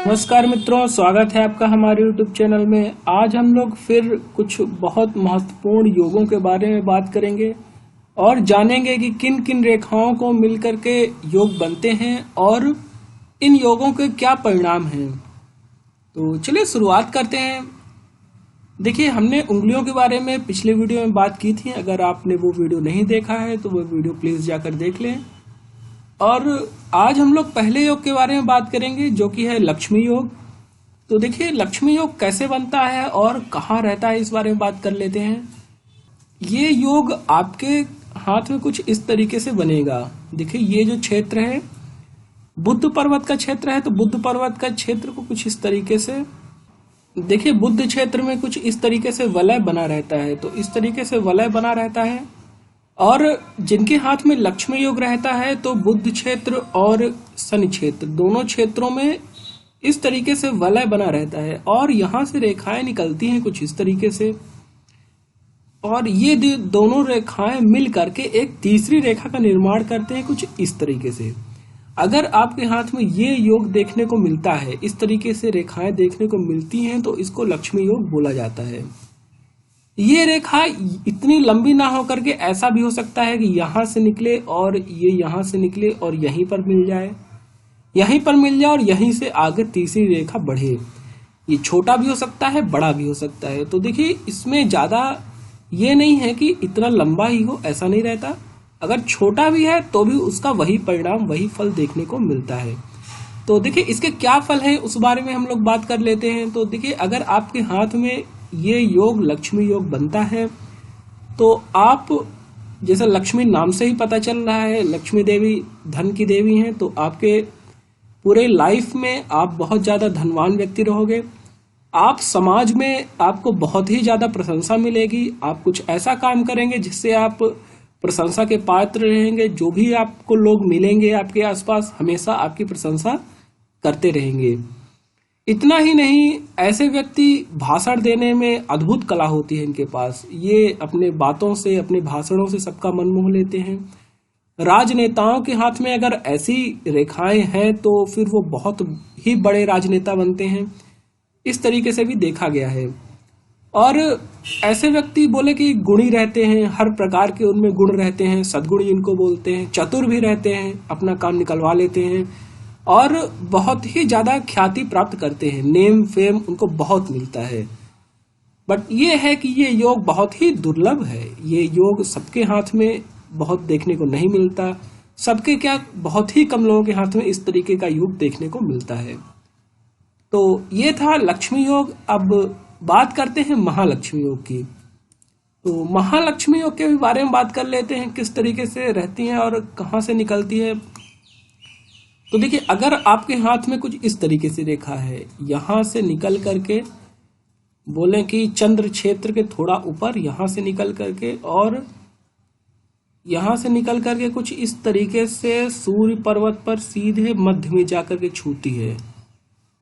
नमस्कार मित्रों, स्वागत है आपका हमारे YouTube चैनल में। आज हम लोग फिर कुछ बहुत महत्वपूर्ण योगों के बारे में बात करेंगे और जानेंगे कि किन किन रेखाओं को मिलकर के योग बनते हैं और इन योगों के क्या परिणाम हैं। तो चलिए शुरुआत करते हैं। देखिए, हमने उंगलियों के बारे में पिछले वीडियो में बात की थी। अगर आपने वो वीडियो नहीं देखा है तो वो वीडियो प्लीज जाकर देख लें। और आज हम लोग पहले योग के बारे में बात करेंगे, जो कि है लक्ष्मी योग। तो देखिए, लक्ष्मी योग कैसे बनता है और कहाँ रहता है, इस बारे में बात कर लेते हैं। ये योग आपके हाथ में कुछ इस तरीके से बनेगा। देखिए, ये जो क्षेत्र है बुद्ध पर्वत का क्षेत्र है, तो बुद्ध पर्वत का क्षेत्र को कुछ इस तरीके से, देखिए बुद्ध क्षेत्र में कुछ इस तरीके से वलय बना रहता है। तो इस तरीके से वलय बना रहता है। और जिनके हाथ में लक्ष्मी योग रहता है तो बुद्ध क्षेत्र और शनि क्षेत्र, दोनों क्षेत्रों में इस तरीके से वलय बना रहता है और यहां से रेखाएं निकलती हैं कुछ इस तरीके से। और ये दोनों रेखाएं मिल करके एक तीसरी रेखा का निर्माण करते हैं कुछ इस तरीके से। अगर आपके हाथ में ये योग देखने को मिलता है, इस तरीके से रेखाएं देखने को मिलती हैं, तो इसको लक्ष्मी योग बोला जाता है। ये रेखा इतनी लंबी ना होकर के ऐसा भी हो सकता है कि यहां से निकले और ये यहां से निकले और यहीं पर मिल जाए, यहीं पर मिल जाए और यहीं से आगे तीसरी रेखा बढ़े। ये छोटा भी हो सकता है, बड़ा भी हो सकता है। तो देखिए, इसमें ज्यादा ये नहीं है कि इतना लंबा ही हो, ऐसा नहीं रहता। अगर छोटा भी है तो भी उसका वही परिणाम, वही फल देखने को मिलता है। तो देखिए, इसके क्या फल है उस बारे में हम लोग बात कर लेते हैं। तो देखिए, अगर आपके हाथ में ये योग लक्ष्मी योग बनता है तो आप, जैसे लक्ष्मी नाम से ही पता चल रहा है, लक्ष्मी देवी धन की देवी हैं, तो आपके पूरे लाइफ में आप बहुत ज्यादा धनवान व्यक्ति रहोगे। आप समाज में आपको बहुत ही ज्यादा प्रशंसा मिलेगी। आप कुछ ऐसा काम करेंगे जिससे आप प्रशंसा के पात्र रहेंगे। जो भी आपको लोग मिलेंगे आपके आसपास, हमेशा आपकी प्रशंसा करते रहेंगे। इतना ही नहीं, ऐसे व्यक्ति भाषण देने में अद्भुत कला होती है इनके पास। ये अपने बातों से, अपने भाषणों से सबका मन मोह लेते हैं। राजनेताओं के हाथ में अगर ऐसी रेखाएं हैं तो फिर वो बहुत ही बड़े राजनेता बनते हैं। इस तरीके से भी देखा गया है। और ऐसे व्यक्ति बोले कि गुणी रहते हैं, हर प्रकार के उनमें गुण रहते हैं, सद्गुणी इनको बोलते हैं। चतुर भी रहते हैं, अपना काम निकलवा लेते हैं और बहुत ही ज्यादा ख्याति प्राप्त करते हैं। नेम फेम उनको बहुत मिलता है। बट ये है कि ये योग बहुत ही दुर्लभ है। ये योग सबके हाथ में बहुत देखने को नहीं मिलता। सबके क्या, बहुत ही कम लोगों के हाथ में इस तरीके का योग देखने को मिलता है। तो ये था लक्ष्मी योग। अब बात करते हैं महालक्ष्मी योग की। तो महालक्ष्मी योग के बारे में बात कर लेते हैं, किस तरीके से रहती हैं और कहाँ से निकलती है। तो देखिए, अगर आपके हाथ में कुछ इस तरीके से रेखा है, यहां से निकल करके, बोले कि चंद्र क्षेत्र के थोड़ा ऊपर, यहां से निकल करके और यहां से निकल करके कुछ इस तरीके से सूर्य पर्वत पर सीधे मध्य में जाकर के छूती है।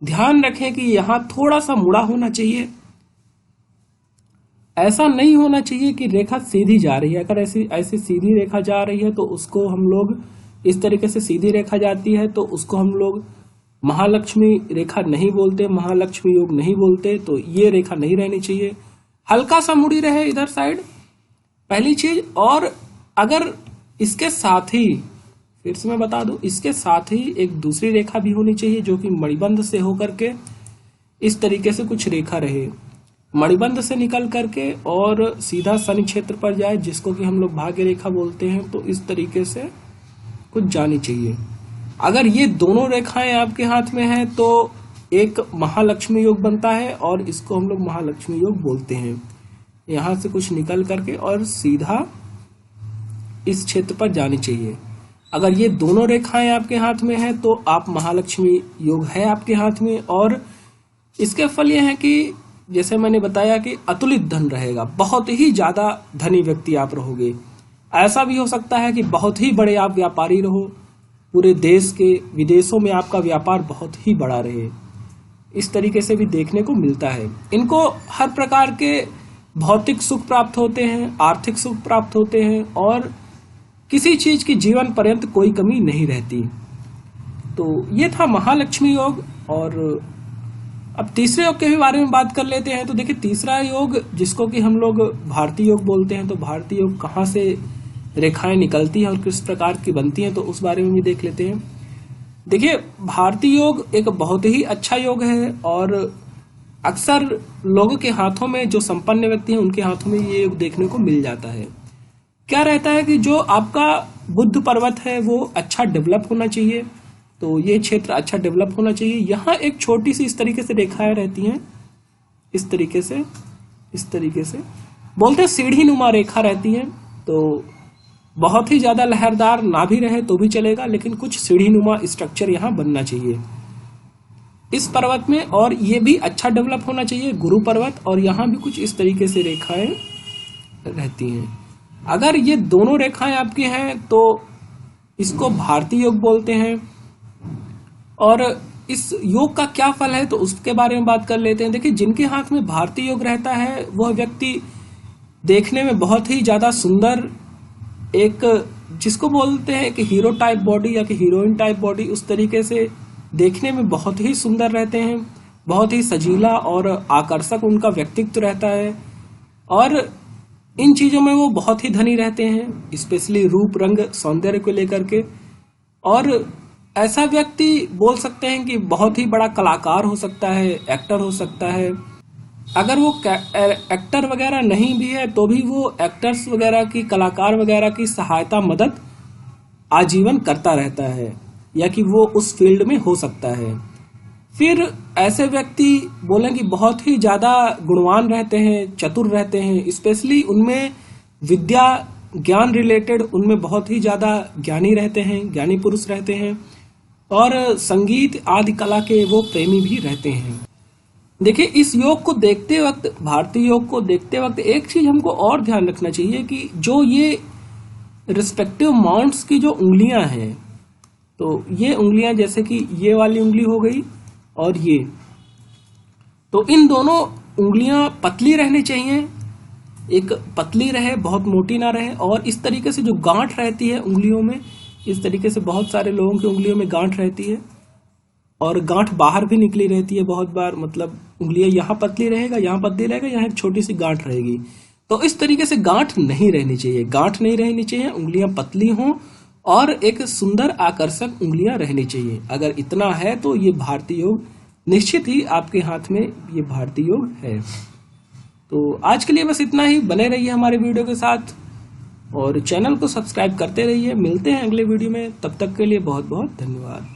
ध्यान रखें कि यहां थोड़ा सा मुड़ा होना चाहिए। ऐसा नहीं होना चाहिए कि रेखा सीधी जा रही है। अगर ऐसी सीधी रेखा जा रही है तो उसको हम लोग, इस तरीके से सीधी रेखा जाती है तो उसको हम लोग महालक्ष्मी रेखा नहीं बोलते, महालक्ष्मी योग नहीं बोलते। तो ये रेखा नहीं रहनी चाहिए, हल्का सा मुड़ी रहे इधर साइड, पहली चीज। और अगर इसके साथ ही, फिर से मैं बता दूं, इसके साथ ही एक दूसरी रेखा भी होनी चाहिए जो कि मणिबंध से होकर के इस तरीके से कुछ रेखा रहे, मणिबंध से निकल करके और सीधा शनि क्षेत्र पर जाए, जिसको कि हम लोग भाग्य रेखा बोलते हैं। तो इस तरीके से कुछ जानी चाहिए। अगर ये दोनों रेखाएं आपके हाथ में हैं तो एक महालक्ष्मी योग बनता है और इसको हम लोग महालक्ष्मी योग बोलते हैं। यहां से कुछ निकल करके और सीधा इस क्षेत्र पर जानी चाहिए। अगर ये दोनों रेखाएं आपके हाथ में हैं तो आप महालक्ष्मी योग है आपके हाथ में। और इसके फल ये हैं कि जैसे मैंने बताया कि अतुलित धन रहेगा, बहुत ही ज्यादा धनी व्यक्ति आप रहोगे। ऐसा भी हो सकता है कि बहुत ही बड़े आप व्यापारी रहो, पूरे देश के विदेशों में आपका व्यापार बहुत ही बड़ा रहे। इस तरीके से भी देखने को मिलता है। इनको हर प्रकार के भौतिक सुख प्राप्त होते हैं, आर्थिक सुख प्राप्त होते हैं और किसी चीज की जीवन पर्यंत कोई कमी नहीं रहती। तो ये था महालक्ष्मी योग। और अब तीसरे योग के भी बारे में बात कर लेते हैं। तो देखिए, तीसरा योग जिसको कि हम लोग भारतीय योग बोलते हैं, तो भारतीय योग कहाँ से रेखाएं निकलती हैं और किस प्रकार की बनती हैं, तो उस बारे में भी देख लेते हैं। देखिए, भारतीय योग एक बहुत ही अच्छा योग है और अक्सर लोगों के हाथों में, जो संपन्न व्यक्ति हैं उनके हाथों में ये योग देखने को मिल जाता है। क्या रहता है कि जो आपका बुद्ध पर्वत है वो अच्छा डेवलप होना चाहिए, तो ये क्षेत्र अच्छा डेवलप होना चाहिए। यहाँ एक छोटी सी इस तरीके से रेखाएं रहती हैं, इस तरीके से बोलते हैं सीढ़ी नुमा रेखा रहती है। तो बहुत ही ज्यादा लहरदार ना भी रहे तो भी चलेगा, लेकिन कुछ सीढ़ी नुमा स्ट्रक्चर यहाँ बनना चाहिए इस पर्वत में, और ये भी अच्छा डेवलप होना चाहिए गुरु पर्वत। और यहाँ भी कुछ इस तरीके से रेखाएं रहती हैं। अगर ये दोनों रेखाएं आपकी हैं तो इसको भारतीय योग बोलते हैं। और इस योग का क्या फल है, तो उसके बारे में बात कर लेते हैं। देखिए, जिनके हाथ में भारतीय योग रहता है वह व्यक्ति देखने में बहुत ही ज्यादा सुंदर, एक जिसको बोलते हैं कि हीरो टाइप बॉडी या कि हीरोइन टाइप बॉडी, उस तरीके से देखने में बहुत ही सुंदर रहते हैं। बहुत ही सजीला और आकर्षक उनका व्यक्तित्व रहता है और इन चीजों में वो बहुत ही धनी रहते हैं, स्पेशली रूप रंग सौंदर्य को लेकर के। और ऐसा व्यक्ति बोल सकते हैं कि बहुत ही बड़ा कलाकार हो सकता है, एक्टर हो सकता है। अगर वो एक्टर वगैरह नहीं भी है तो भी वो एक्टर्स वगैरह की, कलाकार वगैरह की सहायता मदद आजीवन करता रहता है, या कि वो उस फील्ड में हो सकता है। फिर ऐसे व्यक्ति बोले कि बहुत ही ज्यादा गुणवान रहते हैं, चतुर रहते हैं, स्पेशली उनमें विद्या ज्ञान रिलेटेड उनमें बहुत ही ज्यादा ज्ञानी रहते हैं, ज्ञानी पुरुष रहते हैं। और संगीत आदि कला के वो प्रेमी भी रहते हैं। देखिए, इस योग को देखते वक्त, भारतीय योग को देखते वक्त एक चीज हमको और ध्यान रखना चाहिए कि जो ये रिस्पेक्टिव माउंट्स की जो उंगलियां हैं, तो ये उंगलियां जैसे कि ये वाली उंगली हो गई और ये, तो इन दोनों उंगलियां पतली रहनी चाहिए, एक पतली रहे, बहुत मोटी ना रहे। और इस तरीके से जो गांठ रहती है उंगलियों में, इस तरीके से बहुत सारे लोगों की उंगलियों में गांठ रहती है और गांठ बाहर भी निकली रहती है बहुत बार, मतलब उंगलियां यहाँ पतली रहेगा, यहाँ पतली रहेगा, यहाँ एक छोटी सी गांठ रहेगी। तो इस तरीके से गांठ नहीं रहनी चाहिए, गांठ नहीं रहनी चाहिए, उंगलियां पतली हों और एक सुंदर आकर्षक उंगलियां रहनी चाहिए। अगर इतना है तो ये भारतीय योग निश्चित ही आपके हाथ में ये भारतीय योग है। तो आज के लिए बस इतना ही। बने रहिए हमारे वीडियो के साथ और चैनल को सब्सक्राइब करते रहिए। मिलते हैं अगले वीडियो में, तब तक के लिए बहुत बहुत धन्यवाद।